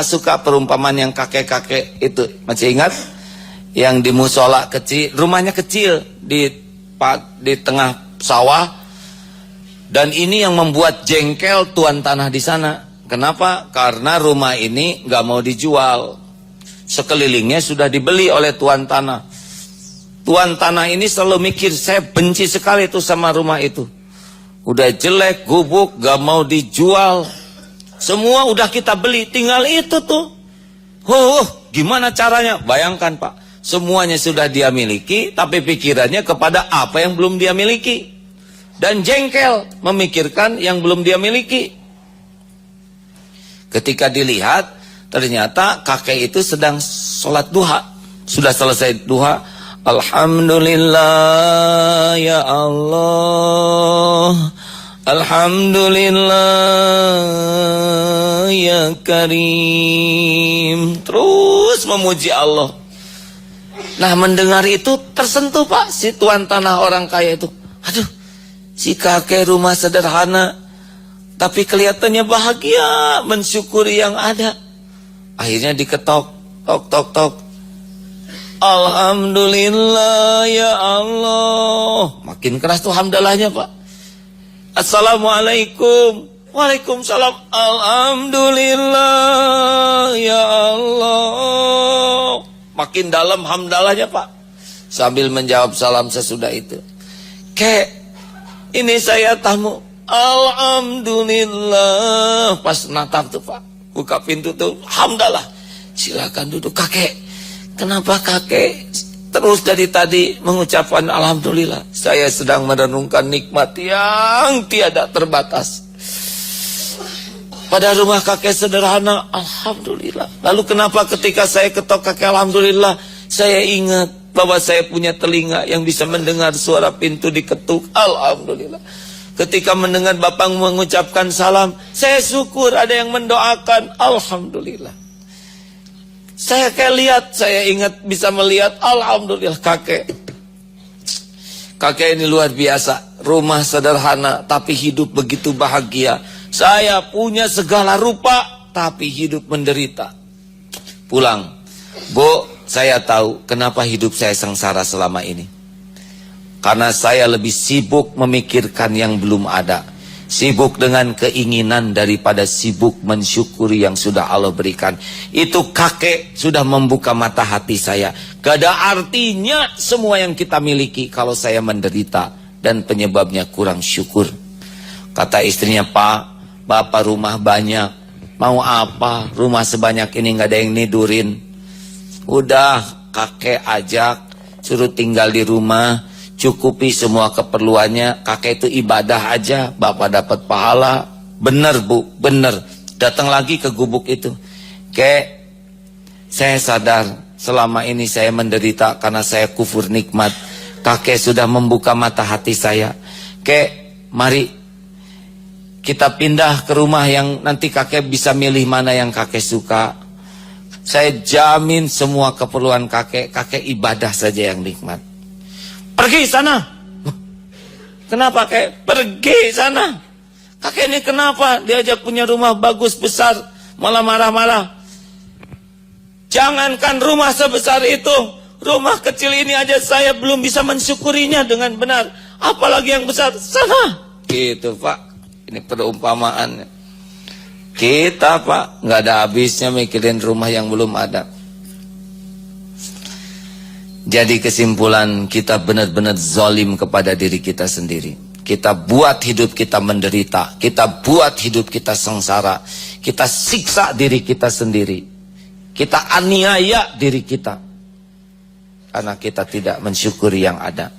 suka perumpamaan yang kakek-kakek itu. Masih ingat? Yang di musola kecil, rumahnya kecil di tengah sawah. Dan ini yang membuat jengkel tuan tanah di sana. Kenapa? Karena rumah ini nggak mau dijual. Sekelilingnya sudah dibeli oleh tuan tanah. Tuan tanah ini selalu mikir, saya benci sekali itu sama rumah itu. Udah jelek, gubuk, gak mau dijual. Semua udah kita beli, tinggal itu tuh. Gimana caranya? Bayangkan Pak, semuanya sudah dia miliki, tapi pikirannya kepada apa yang belum dia miliki. Dan jengkel memikirkan yang belum dia miliki. Ketika dilihat, ternyata kakek itu sedang sholat duha. Sudah selesai duha. Alhamdulillah ya Allah. Alhamdulillah ya Karim. Terus memuji Allah. Nah, mendengar itu tersentuh Pak si tuan tanah orang kaya itu. Aduh, si kakek rumah sederhana tapi kelihatannya bahagia, mensyukuri yang ada. Akhirnya diketok, tok tok tok. Alhamdulillah ya Allah. Makin keras tuh hamdalahnya Pak. Assalamualaikum. Waalaikumsalam. Alhamdulillah ya Allah. Makin dalam hamdalahnya Pak. Sambil menjawab salam sesudah itu. Kek, ini saya tamu. Alhamdulillah. Pas natap tuh Pak, buka pintu tuh, hamdalah. Silakan duduk. Kakek, kenapa kakek terus dari tadi mengucapkan alhamdulillah? Saya sedang merenungkan nikmat yang tiada terbatas. Pada rumah kakek sederhana, alhamdulillah. Lalu kenapa ketika saya ketok kakek alhamdulillah, saya ingat bahwa saya punya telinga yang bisa mendengar suara pintu diketuk, alhamdulillah. Ketika mendengar Bapak mengucapkan salam, saya syukur ada yang mendoakan, alhamdulillah. Saya kayak lihat, saya ingat bisa melihat, alhamdulillah kakek. Kakek ini luar biasa, rumah sederhana tapi hidup begitu bahagia. Saya punya segala rupa tapi hidup menderita. Pulang, Bu, saya tahu kenapa hidup saya sengsara selama ini. Karena saya lebih sibuk memikirkan yang belum ada. Sibuk dengan keinginan daripada sibuk mensyukuri yang sudah Allah berikan. Itu kakek sudah membuka mata hati saya. Gak ada artinya semua yang kita miliki kalau saya menderita dan penyebabnya kurang syukur. Kata istrinya, Pak, Bapak rumah banyak, mau apa? Rumah sebanyak ini gak ada yang nidurin. Udah kakek ajak, suruh tinggal di rumah, cukupi semua keperluannya. Kakek itu ibadah aja, Bapak dapat pahala. Bener Bu, bener. Datang lagi ke gubuk itu. Kek, saya sadar selama ini saya menderita karena saya kufur nikmat. Kakek sudah membuka mata hati saya. Kek, mari kita pindah ke rumah yang nanti kakek bisa milih mana yang kakek suka. Saya jamin semua keperluan kakek, kakek ibadah saja yang nikmat. Pergi sana. Kenapa kakek? Pergi sana. Kakek ini kenapa? Diajak punya rumah bagus besar, malah marah-marah. Jangankan rumah sebesar itu, rumah kecil ini aja saya belum bisa mensyukurinya dengan benar. Apalagi yang besar. Sana. Gitu Pak. Ini perumpamaan. Kita Pak, nggak ada habisnya mikirin rumah yang belum ada. Jadi kesimpulan, kita benar-benar zalim kepada diri kita sendiri. Kita buat hidup kita menderita. Kita buat hidup kita sengsara. Kita siksa diri kita sendiri. Kita aniaya diri kita. Karena kita tidak mensyukuri yang ada.